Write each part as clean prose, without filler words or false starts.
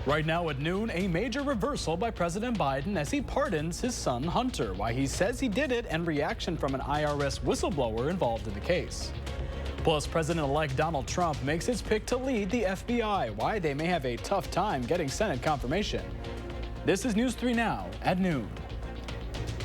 Right now at noon, a major reversal by President Biden as he pardons his son Hunter, why he says he did it, and reaction from an IRS whistleblower involved in the case. Plus, President-elect Donald Trump makes his pick to lead the FBI, why they may have a tough time getting Senate confirmation. This is News 3 Now at noon.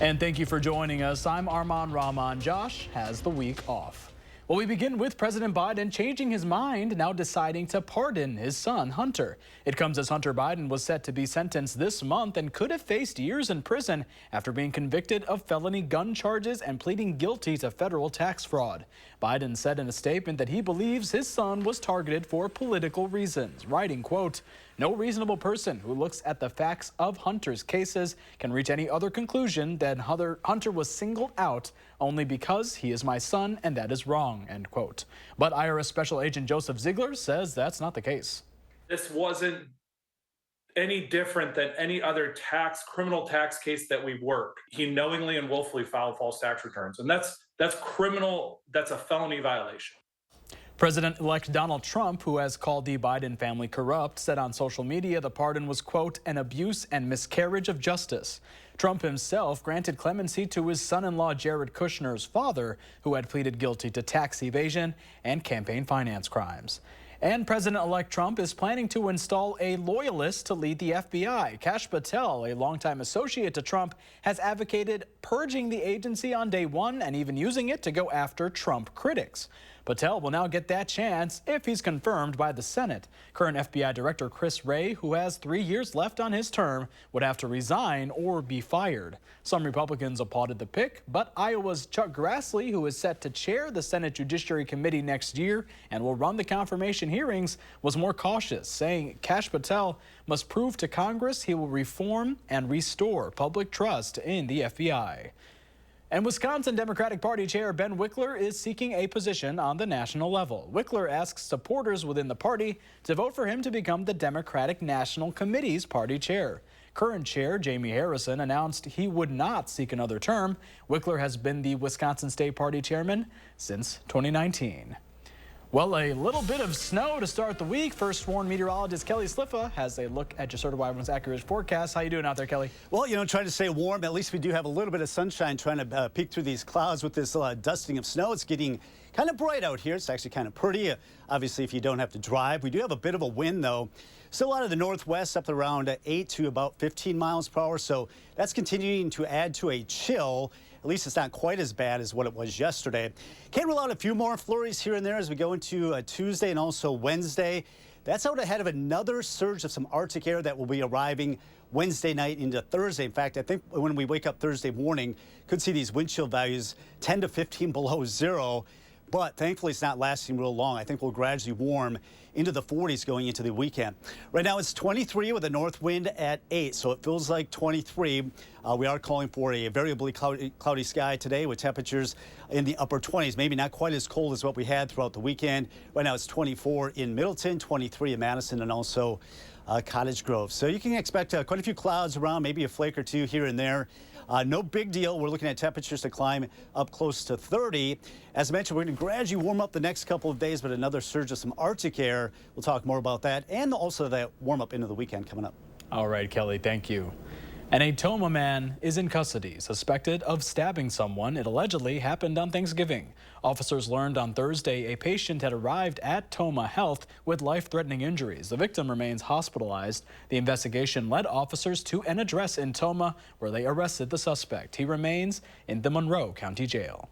And thank you for joining us. I'm Arman Rahman. Josh has the week off. Well, we begin with President Biden changing his mind, now deciding to pardon his son, Hunter. It comes as Hunter Biden was set to be sentenced this month and could have faced years in prison after being convicted of felony gun charges and pleading guilty to federal tax fraud. Biden said in a statement that he believes his son was targeted for political reasons, writing, quote, "No reasonable person who looks at the facts of Hunter's cases can reach any other conclusion than Hunter was singled out only because he is my son, and that is wrong," end quote. But IRS Special Agent Joseph Ziegler says that's not the case. This wasn't any different than any other criminal tax case that we work. He knowingly and willfully filed false tax returns, and that's criminal. That's a felony violation. President-elect Donald Trump, who has called the Biden family corrupt, said on social media the pardon was, quote, "an abuse and miscarriage of justice." Trump himself granted clemency to his son-in-law Jared Kushner's father, who had pleaded guilty to tax evasion and campaign finance crimes. And President-elect Trump is planning to install a loyalist to lead the FBI. Kash Patel, a longtime associate to Trump, has advocated purging the agency on day one and even using it to go after Trump critics. Patel will now get that chance if he's confirmed by the Senate. Current FBI Director Chris Wray, who has 3 years left on his term, would have to resign or be fired. Some Republicans applauded the pick, but Iowa's Chuck Grassley, who is set to chair the Senate Judiciary Committee next year and will run the confirmation hearings, was more cautious, saying Kash Patel must prove to Congress he will reform and restore public trust in the FBI. And Wisconsin Democratic Party Chair Ben Wickler is seeking a position on the national level. Wickler asks supporters within the party to vote for him to become the Democratic National Committee's party chair. Current chair Jamie Harrison announced he would not seek another term. Wickler has been the Wisconsin State Party chairman since 2019. Well, a little bit of snow to start the week. First sworn meteorologist Kelly Sliffa has a look at your certified weather's accurate forecast. How you doing out there, Kelly? Well, trying to stay warm. At least we do have a little bit of sunshine trying to peek through these clouds with this dusting of snow. It's getting kind of bright out here. It's actually kind of pretty. Obviously, if you don't have to drive. We do have a bit of a wind, though. Still out of the northwest, up around 8 to about 15 miles per hour. So that's continuing to add to a chill. At least it's not quite as bad as what it was yesterday. Can't rule out a few more flurries here and there as we go into Tuesday and also Wednesday. That's out ahead of another surge of some Arctic air that will be arriving Wednesday night into Thursday. In fact, I think when we wake up Thursday morning, could see these wind chill values 10 to 15 below zero. But thankfully, it's not lasting real long. I think we'll gradually warm into the 40s going into the weekend. Right now, it's 23 with a north wind at 8, so it feels like 23. We are calling for a variably cloudy sky today with temperatures in the upper 20s, maybe not quite as cold as what we had throughout the weekend. Right now, it's 24 in Middleton, 23 in Madison, and also Cottage Grove. So you can expect quite a few clouds around, maybe a flake or two here and there. No big deal. We're looking at temperatures to climb up close to 30. As I mentioned, we're going to gradually warm up the next couple of days, but another surge of some Arctic air. We'll talk more about that and also that warm up into the weekend coming up. All right, Kelly, thank you. And a Toma man is in custody, suspected of stabbing someone. It allegedly happened on Thanksgiving. Officers learned on Thursday a patient had arrived at Toma Health with life-threatening injuries. The victim remains hospitalized. The investigation led officers to an address in Toma where they arrested the suspect. He remains in the Monroe County Jail.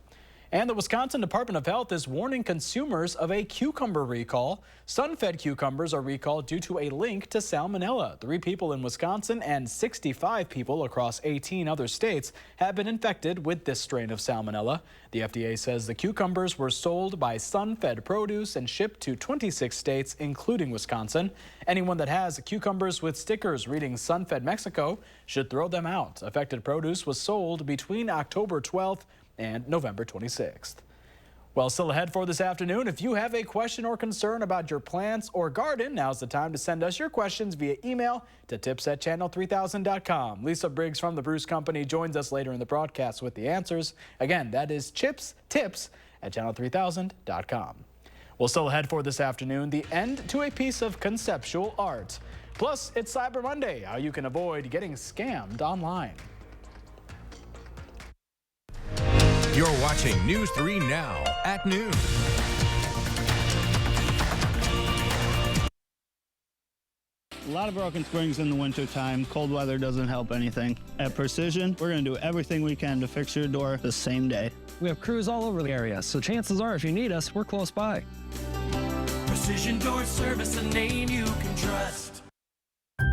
And the Wisconsin Department of Health is warning consumers of a cucumber recall. Sun-fed cucumbers are recalled due to a link to salmonella. 3 people in Wisconsin and 65 people across 18 other states have been infected with this strain of salmonella. The FDA says the cucumbers were sold by Sun-fed Produce and shipped to 26 states, including Wisconsin. Anyone that has cucumbers with stickers reading Sun-fed Mexico should throw them out. Affected produce was sold between October 12th and November 26th. Well, still ahead for this afternoon, if you have a question or concern about your plants or garden, now's the time to send us your questions via email to tips@channel3000.com. Lisa Briggs from the Bruce Company joins us later in the broadcast with the answers. Again, that is tips@channel3000.com. Well, still ahead for this afternoon, the end to a piece of conceptual art. Plus, it's Cyber Monday, how you can avoid getting scammed online. You're watching News 3 Now at noon. A lot of broken springs in the wintertime. Cold weather doesn't help anything. At Precision, we're going to do everything we can to fix your door the same day. We have crews all over the area, so chances are if you need us, we're close by. Precision Door Service, a name you can trust.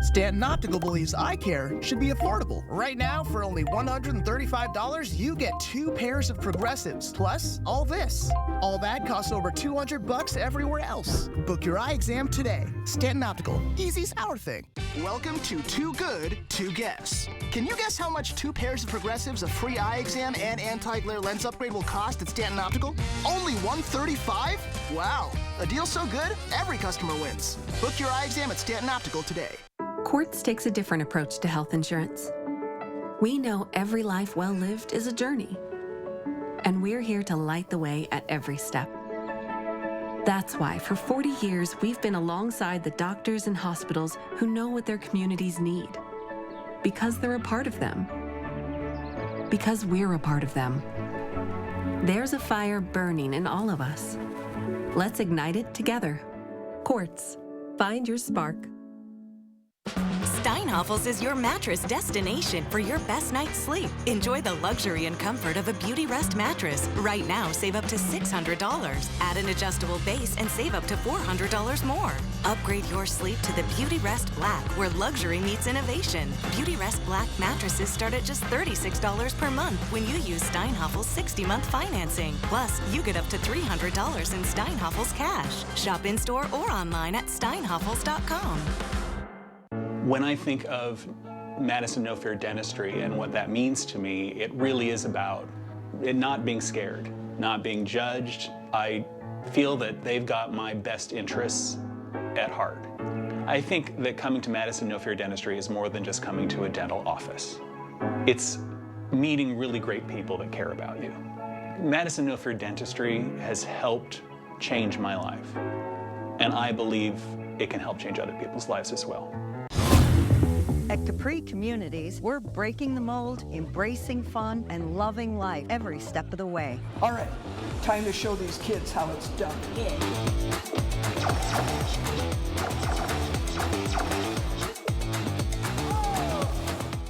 Stanton Optical believes eye care should be affordable. Right now, for only $135, you get 2 pairs of progressives, plus all this. All that costs over $200 everywhere else. Book your eye exam today. Stanton Optical, easy's our thing. Welcome to Too Good to Guess. Can you guess how much 2 pairs of progressives, a free eye exam, and anti-glare lens upgrade will cost at Stanton Optical? Only $135? Wow, a deal so good, every customer wins. Book your eye exam at Stanton Optical today. Quartz takes a different approach to health insurance. We know every life well lived is a journey, and we're here to light the way at every step. That's why for 40 years, we've been alongside the doctors and hospitals who know what their communities need. Because they're a part of them. Because we're a part of them. There's a fire burning in all of us. Let's ignite it together. Quartz. Find your spark. Steinhafels is your mattress destination for your best night's sleep. Enjoy the luxury and comfort of a Beauty Rest mattress. Right now, save up to $600. Add an adjustable base and save up to $400 more. Upgrade your sleep to the Beauty Rest Black, where luxury meets innovation. Beauty Rest Black mattresses start at just $36 per month when you use Steinhafels 60-month financing. Plus, you get up to $300 in Steinhafels cash. Shop in-store or online at steinhafels.com. When I think of Madison No Fear Dentistry and what that means to me, it really is about it not being scared, not being judged. I feel that they've got my best interests at heart. I think that coming to Madison No Fear Dentistry is more than just coming to a dental office. It's meeting really great people that care about you. Madison No Fear Dentistry has helped change my life, and I believe it can help change other people's lives as well. At Capri Communities, we're breaking the mold, embracing fun, and loving life every step of the way. All right, time to show these kids how it's done.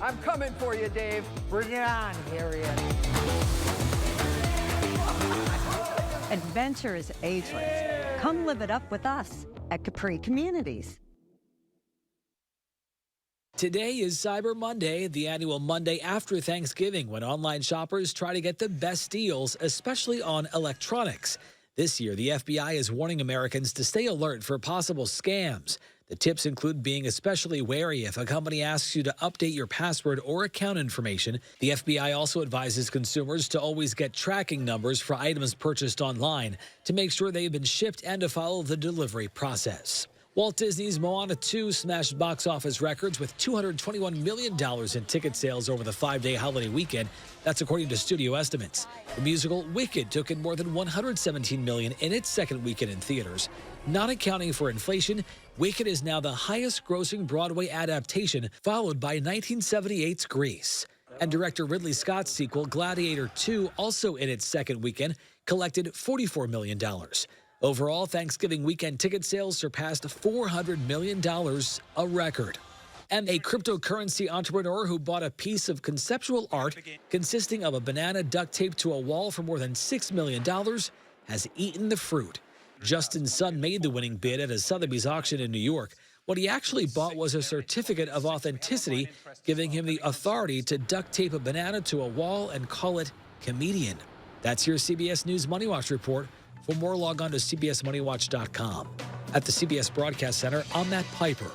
I'm coming for you, Dave. Bring it on, Harriet. Adventure is ageless. Come live it up with us at Capri Communities. Today is Cyber Monday, the annual Monday after Thanksgiving, when online shoppers try to get the best deals, especially on electronics. This year, the FBI is warning Americans to stay alert for possible scams. The tips include being especially wary if a company asks you to update your password or account information. The FBI also advises consumers to always get tracking numbers for items purchased online to make sure they've been shipped and to follow the delivery process. Walt Disney's Moana 2 smashed box office records with $221 million in ticket sales over the 5-day holiday weekend. That's according to studio estimates. The musical Wicked took in more than $117 million in its second weekend in theaters. Not accounting for inflation, Wicked is now the highest-grossing Broadway adaptation, followed by 1978's Grease. And director Ridley Scott's sequel, Gladiator 2, also in its second weekend, collected $44 million. Overall, Thanksgiving weekend ticket sales surpassed $400 million, a record. And a cryptocurrency entrepreneur who bought a piece of conceptual art consisting of a banana duct taped to a wall for more than $6 million has eaten the fruit. Justin's son made the winning bid at a Sotheby's auction in New York. What he actually bought was a certificate of authenticity, giving him the authority to duct tape a banana to a wall and call it comedian. That's your CBS News Money Watch report. For more, log on to cbsmoneywatch.com. At the CBS Broadcast Center, I'm Matt Piper.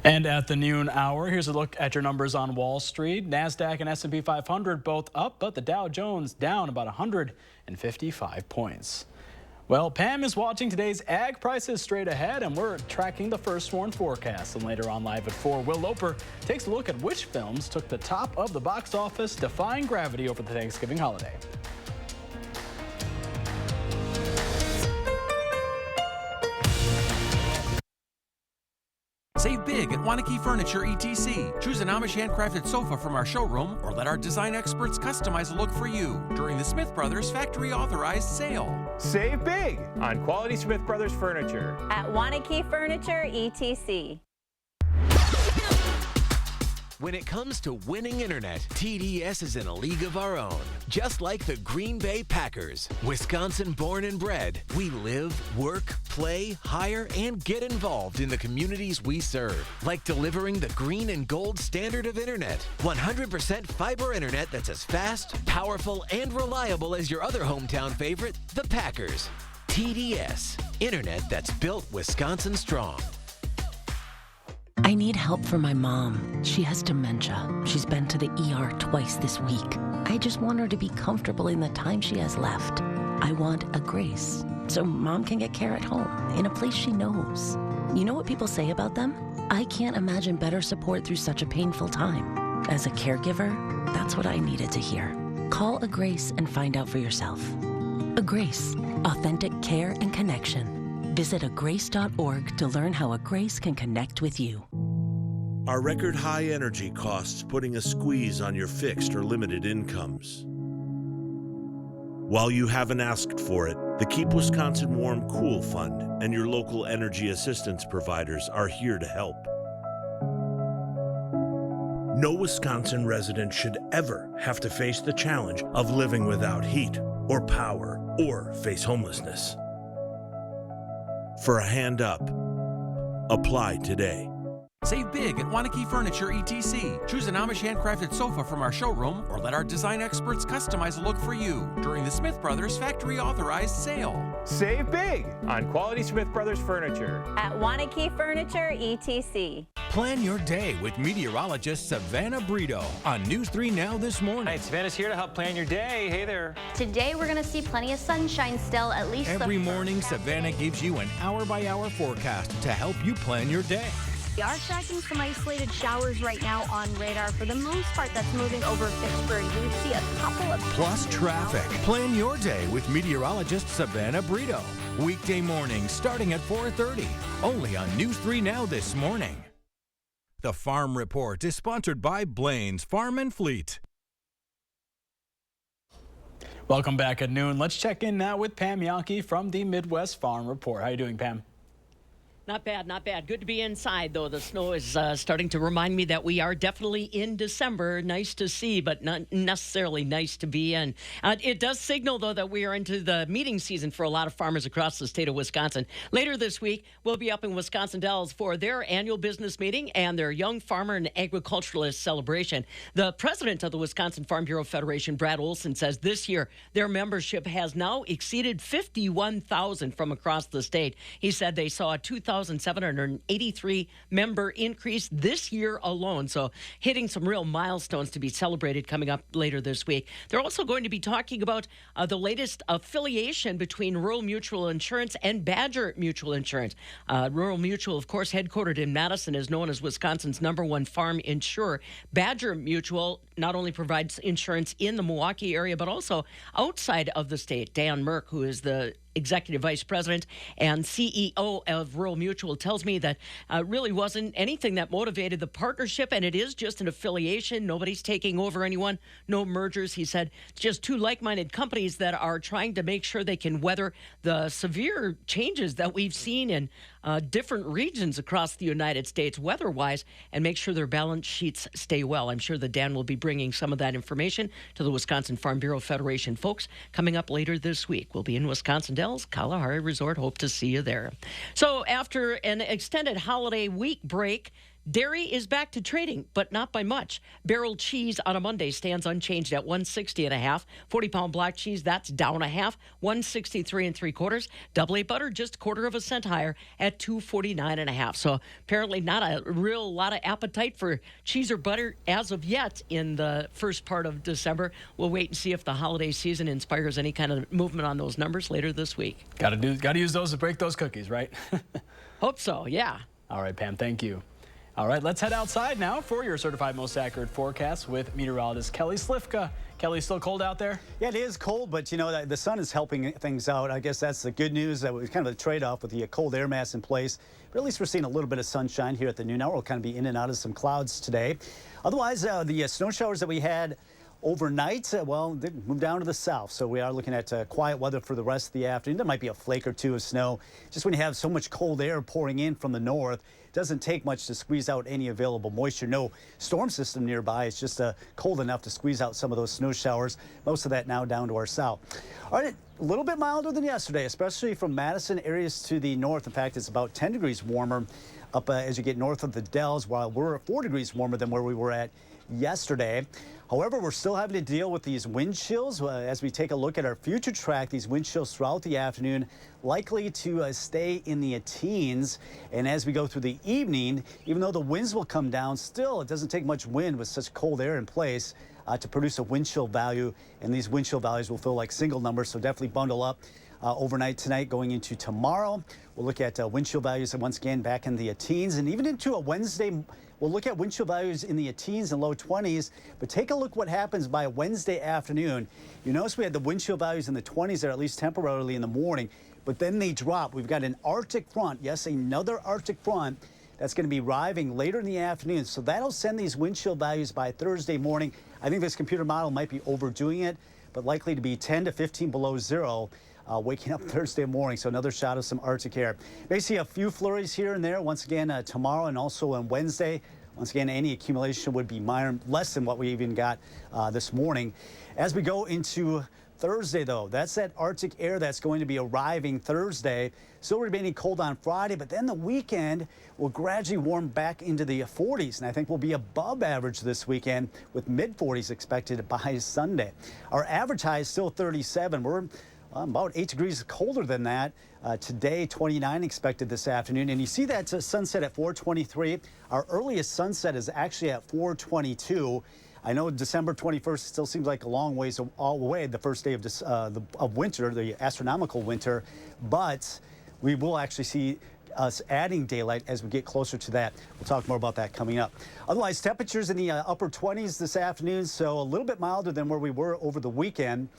And at the noon hour, here's a look at your numbers on Wall Street. NASDAQ and S&P 500 both up, but the Dow Jones down about 155 points. Well, Pam is watching today's ag prices straight ahead, and we're tracking the first sworn forecast. And later on live at 4, Will Loper takes a look at which films took the top of the box office, defying gravity over the Thanksgiving holiday. Save big at Wanakee Furniture ETC. Choose an Amish handcrafted sofa from our showroom or let our design experts customize a look for you during the Smith Brothers factory authorized sale. Save big on quality Smith Brothers furniture at Wanakee Furniture ETC. When it comes to winning internet, TDS is in a league of our own. Just like the Green Bay Packers, Wisconsin born and bred, we live, work, play, hire, and get involved in the communities we serve. Like delivering the green and gold standard of internet. 100% fiber internet that's as fast, powerful, and reliable as your other hometown favorite, the Packers. TDS, internet that's built Wisconsin strong. I need help for my mom. She has dementia. She's been to the ER twice this week. I just want her to be comfortable in the time she has left. I want a Grace, so Mom can get care at home, in a place she knows. You know what people say about them? I can't imagine better support through such a painful time. As a caregiver, that's what I needed to hear. Call a Grace and find out for yourself. A Grace, authentic care and connection. Visit agrace.org to learn how a Grace can connect with you. Are record high energy costs putting a squeeze on your fixed or limited incomes? While you haven't asked for it, the Keep Wisconsin Warm Cool Fund and your local energy assistance providers are here to help. No Wisconsin resident should ever have to face the challenge of living without heat or power or face homelessness. For a hand up, apply today. Save big at Wanakee Furniture ETC. Choose an Amish handcrafted sofa from our showroom or let our design experts customize a look for you during the Smith Brothers factory authorized sale. Save big on quality Smith Brothers furniture at Wanakee Furniture ETC. Plan your day with meteorologist Savannah Brito on News 3 Now this morning. Hey, Savannah's here to help plan your day. Hey there. Today we're going to see plenty of sunshine still, at least every morning. Savannah gives you an hour-by-hour forecast to help you plan your day. We are tracking some isolated showers right now on radar. For the most part, that's moving over Fitchburg. We see a couple of... Plus traffic. Plan your day with meteorologist Savannah Brito. Weekday mornings starting at 4:30. Only on News 3 Now this morning. The Farm Report is sponsored by Blaine's Farm and Fleet. Welcome back at noon. Let's check in now with Pam Yankee from the Midwest Farm Report. How are you doing, Pam? Not bad, not bad. Good to be inside, though. The snow is starting to remind me that we are definitely in December. Nice to see, but not necessarily nice to be in. It does signal, though, that we are into the meeting season for a lot of farmers across the state of Wisconsin. Later this week, we'll be up in Wisconsin Dells for their annual business meeting and their Young Farmer and Agriculturalist celebration. The president of the Wisconsin Farm Bureau Federation, Brad Olson, says this year their membership has now exceeded 51,000 from across the state. He said they saw a 2,783 member increase this year alone. So hitting some real milestones to be celebrated coming up later this week. They're also going to be talking about the latest affiliation between Rural Mutual Insurance and Badger Mutual Insurance. Rural Mutual, of course, headquartered in Madison, is known as Wisconsin's #1 farm insurer. Badger Mutual not only provides insurance in the Milwaukee area, but also outside of the state. Dan Merck, who is the Executive Vice President and CEO of Rural Mutual, tells me that really wasn't anything that motivated the partnership, and it is just an affiliation. Nobody's taking over anyone, no mergers. He said just two like-minded companies that are trying to make sure they can weather the severe changes that we've seen in different regions across the United States weather-wise, and make sure their balance sheets stay well. I'm sure that Dan will be bringing some of that information to the Wisconsin Farm Bureau Federation folks coming up later this week. We'll be in Wisconsin Dells, Kalahari Resort. Hope to see you there. So after an extended holiday week break, dairy is back to trading, but not by much. Barrel cheese on a Monday stands unchanged at $1.60 1/2. 40-pound black cheese, that's down a half, $1.63 3/4. Double A butter, just 1/4 cent higher at $2.49 1/2. So apparently not a real lot of appetite for cheese or butter as of yet in the first part of December. We'll wait and see if the holiday season inspires any kind of movement on those numbers later this week. Got to use those to break those cookies, right? Hope so, yeah. All right, Pam, thank you. All right, let's head outside now for your certified most accurate forecast with meteorologist Kelly Slifka. Kelly, still cold out there? Yeah, it is cold, but you know, the sun is helping things out. I guess that's the good news. That was kind of a trade-off with the cold air mass in place. But at least we're seeing a little bit of sunshine here at the noon hour. We'll kind of be in and out of some clouds today. Otherwise, the snow showers that we had overnight, well, they moved down to the south, so we are looking at quiet weather for the rest of the afternoon. There might be a flake or two of snow. Just when you have so much cold air pouring in from the north, it doesn't take much to squeeze out any available moisture. No storm system nearby. It's just cold enough to squeeze out some of those snow showers. Most of that now down to our south. All right, a little bit milder than yesterday, especially from Madison areas to the north. In fact, it's about 10 degrees warmer up as you get north of the Dells, while we're 4 degrees warmer than where we were at yesterday. However, we're still having to deal with these wind chills. As we take a look at our future track, these wind chills throughout the afternoon likely to stay in the teens. And as we go through the evening, even though the winds will come down, still it doesn't take much wind with such cold air in place to produce a wind chill value. And these wind chill values will feel like single numbers, so definitely bundle up. Overnight tonight going into tomorrow, we'll look at wind chill values once again back in the teens, and even into a Wednesday, we'll look at wind chill values in the teens and low 20s. But take a look what happens by Wednesday afternoon. You notice we had the wind chill values in the 20s there, at least temporarily in the morning, but then they drop. We've got an Arctic front, yes, another Arctic front that's going to be arriving later in the afternoon. So that'll send these wind chill values by Thursday morning. I think this computer model might be overdoing it, but likely to be 10 to 15 below zero. Waking up Thursday morning, so another shot of some Arctic air. May see a few flurries here and there once again tomorrow and also on Wednesday. Once again, any accumulation would be minor, less than what we even got this morning. As we go into Thursday, though, that's that Arctic air that's going to be arriving Thursday. Still remaining cold on Friday, but then the weekend will gradually warm back into the 40s, and I think we'll be above average this weekend with mid-40s expected by Sunday. Our average high is still 37. We're about 8 degrees colder than that. Today, 29 expected this afternoon. And you see that sunset at 4:23. Our earliest sunset is actually at 4:22. I know December 21st still seems like a long ways all the way, the first day of winter, the astronomical winter. But we will actually see us adding daylight as we get closer to that. We'll talk more about that coming up. Otherwise, temperatures in the upper 20s this afternoon, so a little bit milder than where we were over the weekend.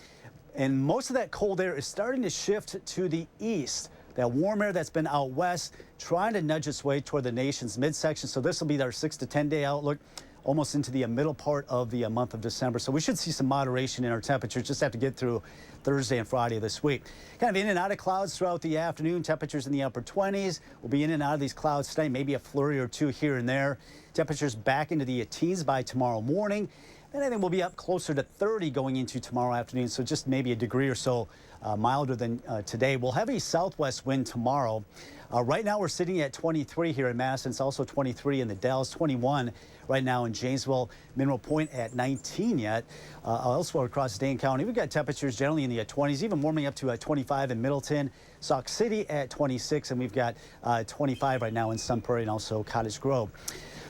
And most of that cold air is starting to shift to the east. That warm air that's been out west trying to nudge its way toward the nation's midsection. So this will be our 6 to 10 day outlook, almost into the middle part of the month of December. So we should see some moderation in our temperatures. Just have to get through Thursday and Friday this week. Kind of in and out of clouds throughout the afternoon. Temperatures in the upper 20s. We'll be in and out of these clouds tonight. Maybe a flurry or two here and there. Temperatures back into the teens by tomorrow morning. And I think we'll be up closer to 30 going into tomorrow afternoon, so just maybe a degree or so milder than today. We'll have a southwest wind tomorrow. Right now we're sitting at 23 here in Madison. It's also 23 in the Dalles, 21 right now in Janesville. Mineral Point at 19 yet. Elsewhere across Dane County, we've got temperatures generally in the 20s, even warming up to 25 in Middleton. Sauk City at 26, and we've got 25 right now in Sun Prairie and also Cottage Grove.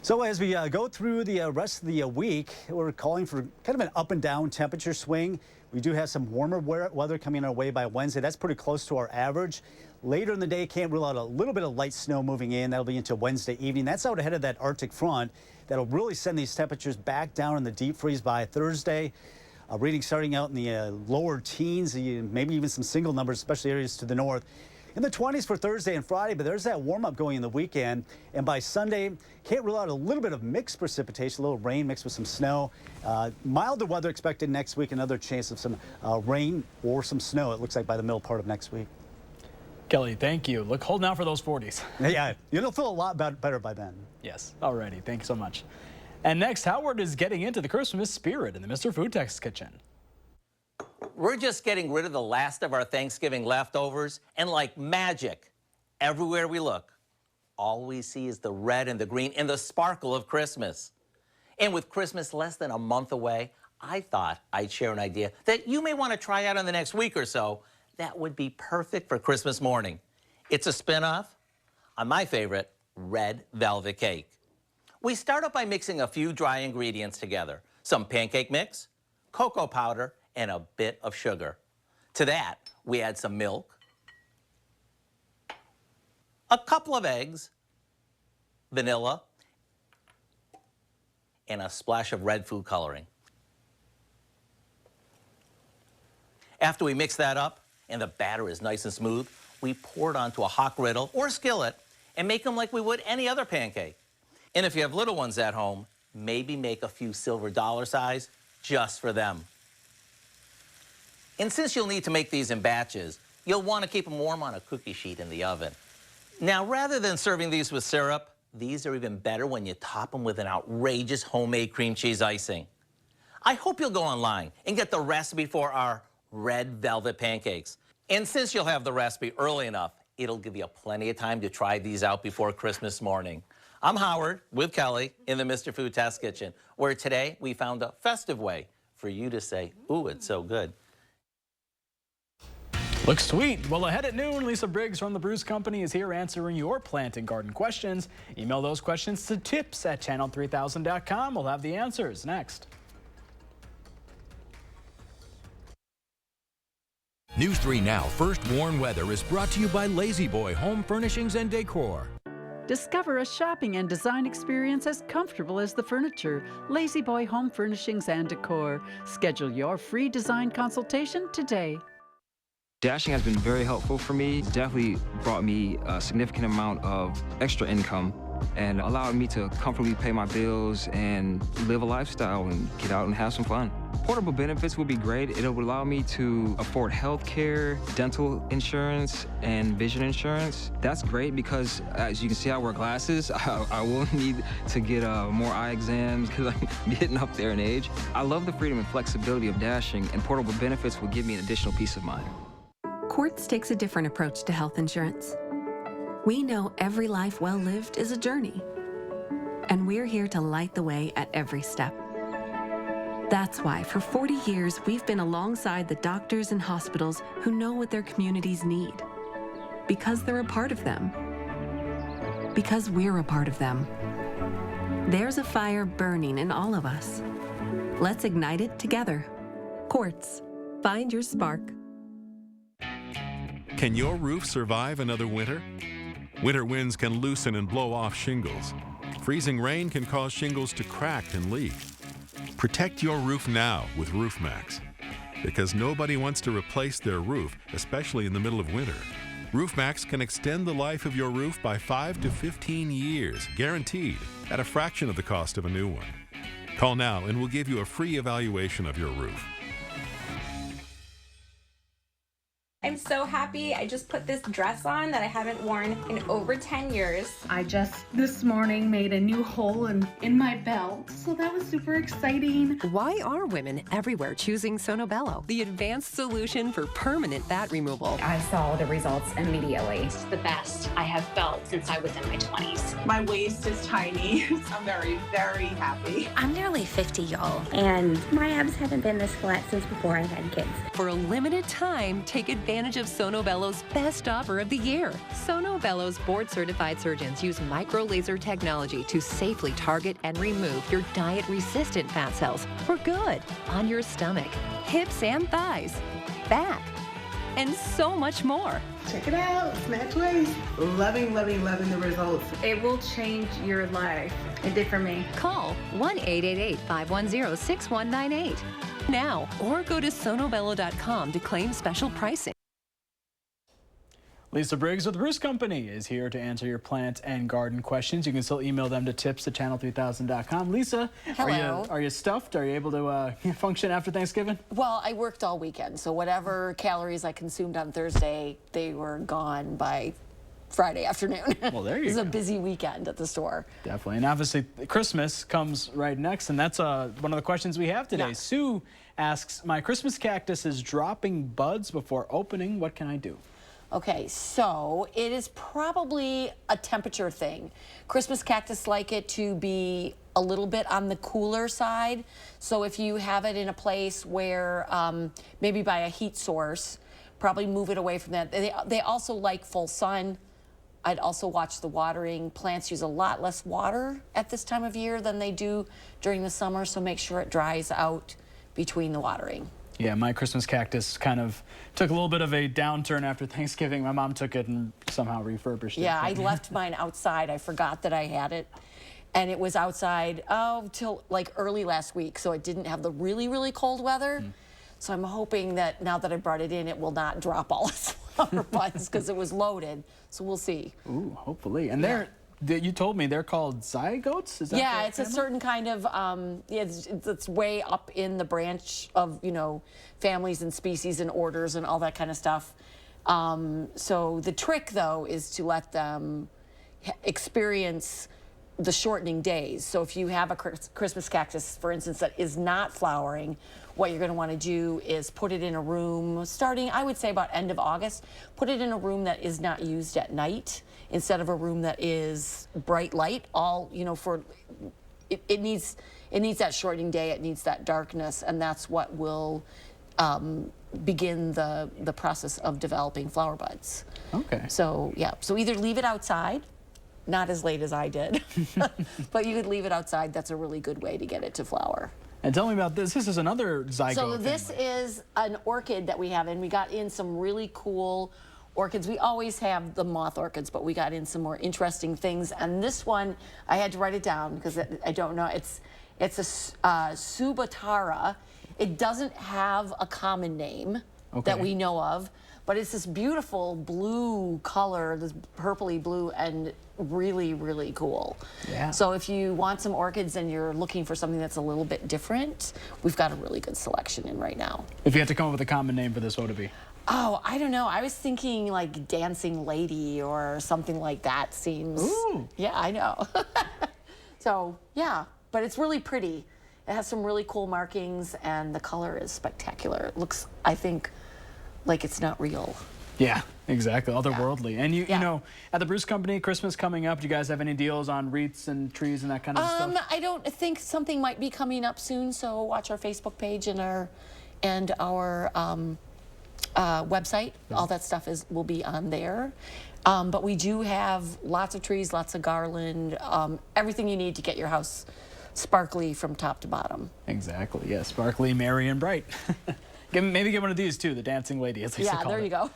So as we go through the rest of the week, we're calling for kind of an up and down temperature swing. We do have some warmer weather coming our way by Wednesday. That's pretty close to our average. Later in the day, can't rule out a little bit of light snow moving in. That'll be into Wednesday evening. That's out ahead of that Arctic front. That'll really send these temperatures back down in the deep freeze by Thursday. Reading starting out in the lower teens, maybe even some single numbers, especially areas to the north. In the 20s for Thursday and Friday, but there's that warm-up going in the weekend. And by Sunday, can't rule out a little bit of mixed precipitation, a little rain mixed with some snow. Milder weather expected next week, another chance of some rain or some snow, it looks like, by the middle part of next week. Kelly, thank you. Look, hold out for those 40s. Yeah, it'll feel a lot better by then. Yes, already. Thank you so much. And next, Howard is getting into the Christmas spirit in the Mr. Food Tech's kitchen. We're just getting rid of the last of our Thanksgiving leftovers, and like magic, everywhere we look, all we see is the red and the green and the sparkle of Christmas. And with Christmas less than a month away, I thought I'd share an idea that you may want to try out in the next week or so that would be perfect for Christmas morning. It's a spin-off on my favorite, red velvet cake. We start out by mixing a few dry ingredients together, some pancake mix, cocoa powder, and a bit of sugar. To that, we add some milk, a couple of eggs, vanilla, and a splash of red food coloring. After we mix that up and the batter is nice and smooth, we pour it onto a hot griddle or skillet and make them like we would any other pancake. And if you have little ones at home, maybe make a few silver dollar size just for them. And since you'll need to make these in batches, you'll want to keep them warm on a cookie sheet in the oven. Now, rather than serving these with syrup, these are even better when you top them with an outrageous homemade cream cheese icing. I hope you'll go online and get the recipe for our red velvet pancakes. And since you'll have the recipe early enough, it'll give you plenty of time to try these out before Christmas morning. I'm Howard with Kelly in the Mr. Food Test Kitchen, where today we found a festive way for you to say, ooh, it's so good. Looks sweet. Well, ahead at noon, Lisa Briggs from the Bruce Company is here answering your plant and garden questions. Email those questions to tips@channel3000.com. We'll have the answers next. News 3 Now First Warn Weather is brought to you by Lazy Boy Home Furnishings and Decor. Discover a shopping and design experience as comfortable as the furniture. Lazy Boy Home Furnishings and Decor. Schedule your free design consultation today. Dashing has been very helpful for me. Definitely brought me a significant amount of extra income and allowed me to comfortably pay my bills and live a lifestyle and get out and have some fun. Portable benefits would be great. It would allow me to afford health care, dental insurance, and vision insurance. That's great because, as you can see, I wear glasses. I will need to get more eye exams because I'm getting up there in age. I love the freedom and flexibility of Dashing, and portable benefits will give me an additional peace of mind. Quartz takes a different approach to health insurance. We know every life well lived is a journey, and we're here to light the way at every step. That's why for 40 years, we've been alongside the doctors and hospitals who know what their communities need. Because they're a part of them. Because we're a part of them. There's a fire burning in all of us. Let's ignite it together. Quartz. Find your spark. Can your roof survive another winter? Winter winds can loosen and blow off shingles. Freezing rain can cause shingles to crack and leak. Protect your roof now with Roof Max. Because nobody wants to replace their roof, especially in the middle of winter. Roof Max can extend the life of your roof by 5 to 15 years, guaranteed, at a fraction of the cost of a new one. Call now and we'll give you a free evaluation of your roof. I'm so happy. I just put this dress on that I haven't worn in over 10 years. I just this morning made a new hole in my belt, so that was super exciting. Why are women everywhere choosing Sonobello, the advanced solution for permanent fat removal? I saw the results immediately. It's the best I have felt since I was in my 20s. My waist is tiny. I'm very, very happy. I'm nearly 50, y'all, and my abs haven't been this flat since before I had kids. For a limited time, take advantage of Sonobello's best offer of the year. Sonobello's board-certified surgeons use micro-laser technology to safely target and remove your diet-resistant fat cells for good on your stomach, hips and thighs, back, and so much more. Check it out, Snatch Waist. Loving, loving, loving the results. It will change your life. It did for me. Call 1-888-510-6198 now or go to sonobello.com to claim special pricing. Lisa Briggs with the Bruce Company is here to answer your plant and garden questions. You can still email them to tips@channel3000.com. Lisa, hello. Are you stuffed? Are you able to function after Thanksgiving? Well, I worked all weekend, so whatever calories I consumed on Thursday, they were gone by Friday afternoon. Well, there you go. It was a busy weekend at the store. Definitely. And obviously, Christmas comes right next, and that's one of the questions we have today. Yeah. Sue asks, my Christmas cactus is dropping buds before opening. What can I do? Okay, so it is probably a temperature thing. Christmas cactus like it to be a little bit on the cooler side. So if you have it in a place where maybe by a heat source, probably move it away from that. They also like full sun. I'd also watch the watering. Plants use a lot less water at this time of year than they do during the summer, so make sure it dries out between the watering. Yeah, my Christmas cactus kind of took a little bit of a downturn after Thanksgiving. My mom took it and somehow refurbished it. Yeah, I left mine outside. I forgot that I had it. and it was outside till like early last week, so it didn't have the really, really cold weather. So I'm hoping that now that I brought it in, it will not drop all its flower buds because it was loaded. So we'll see. Ooh, hopefully. And you told me they're called zygotes? Is that yeah, it's a certain kind of, it's way up in the branch of, you know, families and species and orders and all that kind of stuff. So the trick, though, is to let them experience the shortening days. So if you have a Christmas cactus, for instance, that is not flowering, what you're going to want to do is put it in a room starting, I would say, about end of August. Put it in a room that is not used at night instead of a room that is bright light. All, you know, for it needs that shortening day. It needs that darkness, and that's what will begin the process of developing flower buds. Okay. So yeah, so either leave it outside, not as late as I did, but you could leave it outside. That's a really good way to get it to flower. And tell me about this. This is another zygote. So this is an orchid that we have, and we got in some really cool orchids. We always have the moth orchids, but we got in some more interesting things. And this one, I had to write it down because I don't know. It's a Subatara. It doesn't have a common name that we know of, but it's this beautiful blue color, this purpley blue, and really, really cool. Yeah. So if you want some orchids and you're looking for something that's a little bit different, we've got a really good selection in right now. If you had to come up with a common name for this, what would it be? Oh, I don't know. I was thinking like Dancing Lady or something like that seems. Ooh. Yeah, I know. So, yeah, but it's really pretty. It has some really cool markings, and the color is spectacular. It looks, I think, like it's not real. Yeah, exactly. Otherworldly. And you know, at the Bruce Company, Christmas coming up, do you guys have any deals on wreaths and trees and that kind of stuff? I don't think something might be coming up soon, so watch our Facebook page and our website. All that stuff will be on there. But we do have lots of trees, lots of garland, everything you need to get your house sparkly from top to bottom. Exactly. Yeah, sparkly, merry, and bright. Maybe get one of these too, the Dancing Lady, as Lisa called it. Yeah, there you go.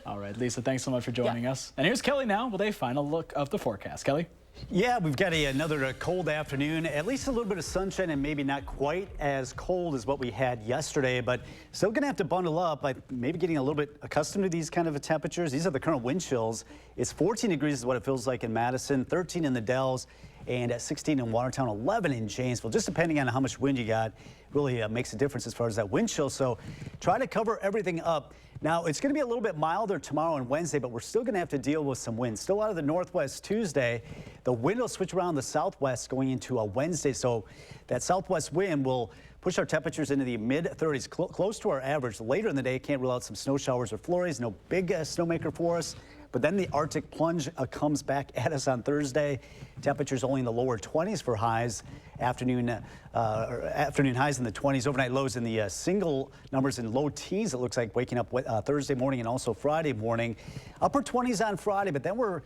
All right, Lisa, thanks so much for joining us. And here's Kelly now with a final look of the forecast. Kelly? Yeah, we've got another cold afternoon, at least a little bit of sunshine, and maybe not quite as cold as what we had yesterday, but still going to have to bundle up. Maybe getting a little bit accustomed to these kind of temperatures. These are the current wind chills. It's 14 degrees is what it feels like in Madison, 13 in the Dells, and at 16 in Watertown, 11 in Janesville. Just depending on how much wind you got, really makes a difference as far as that wind chill. So try to cover everything up. Now, it's going to be a little bit milder tomorrow and Wednesday, but we're still going to have to deal with some wind. Still out of the northwest Tuesday. The wind will switch around the southwest going into a Wednesday. So that southwest wind will push our temperatures into the mid-30s, close to our average. Later in the day, can't rule out some snow showers or flurries. No big snowmaker for us. But then the Arctic plunge comes back at us on Thursday. Temperatures only in the lower 20s for highs. Afternoon highs in the 20s. Overnight lows in the single numbers in low teens. It looks like waking up Thursday morning and also Friday morning. Upper 20s on Friday, but then we're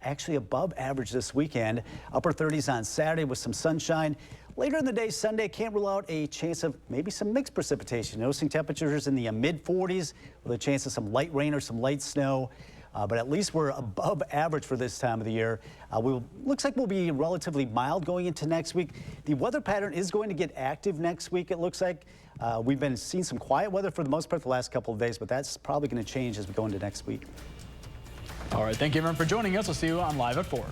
actually above average this weekend. Upper 30s on Saturday with some sunshine. Later in the day, Sunday, can't rule out a chance of maybe some mixed precipitation. Noticing temperatures in the mid-40s with a chance of some light rain or some light snow. But at least we're above average for this time of the year. Looks like we'll be relatively mild going into next week. The weather pattern is going to get active next week, it looks like. We've been seeing some quiet weather for the most part the last couple of days, but that's probably going to change as we go into next week. All right, thank you everyone for joining us. We'll see you on Live at 4.